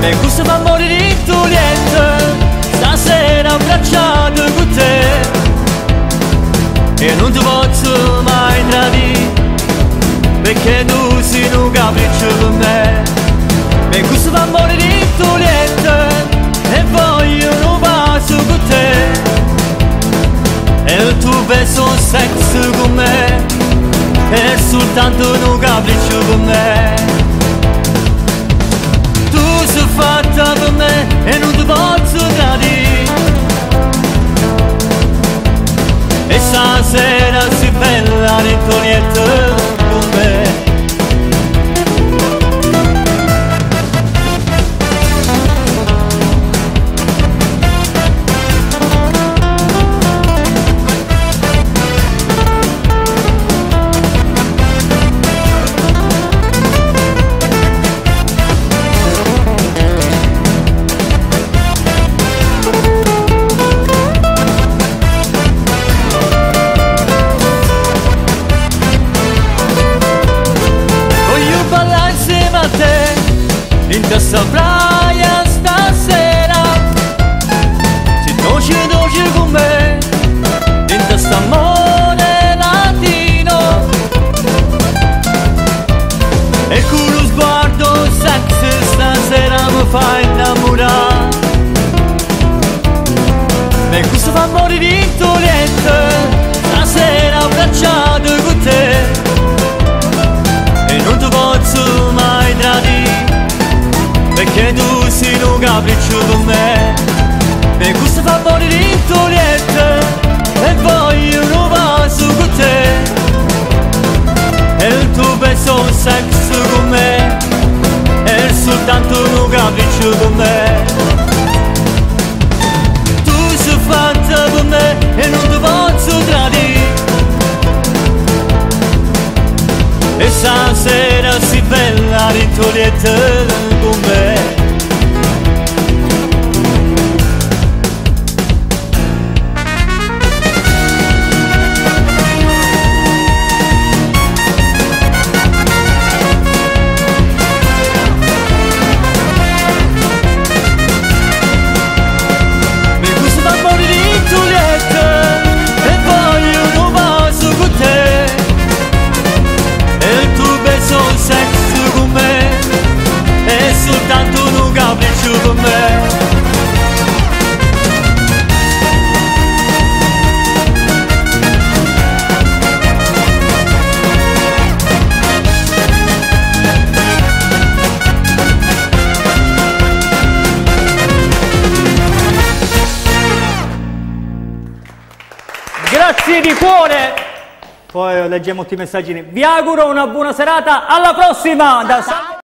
Mi gusta fa morire in Juliette, stasera abbracciato con te, e non ti posso mai tradire, perché tu sei un capriccio per me. Mi gusta fa morire in Juliette, e voglio un bacio con te, e il tuo beso un sesso con me, è soltanto un capriccio per me. Fatta per me e non ti posso tradire, e stasera si bella in Juliette con me. In questa praia stasera, sei dolce con me, in questo amore latino, e con lo sguardo sexy stasera mi fai innamorare. E questo fa morire in Juliette, stasera abbracciato con te, e non ti posso mai tradire, perché tu sei un capriccio per me. Mi gusta fa morire in Juliette, e voglio un bacio con te, e il tuo beso un sesso con me, è soltanto un capriccio per me. Tu sei fatta per me e non ti posso tradire, e stasera si bella in Juliette con me. Mi gusta fa morire in Juliette, e voglio un bacio con te, e il tuo beso un sesso con me, è soltanto un capriccio per me. Grazie di cuore. Poi leggiamo tutti i messaggini. Vi auguro una buona serata, alla prossima!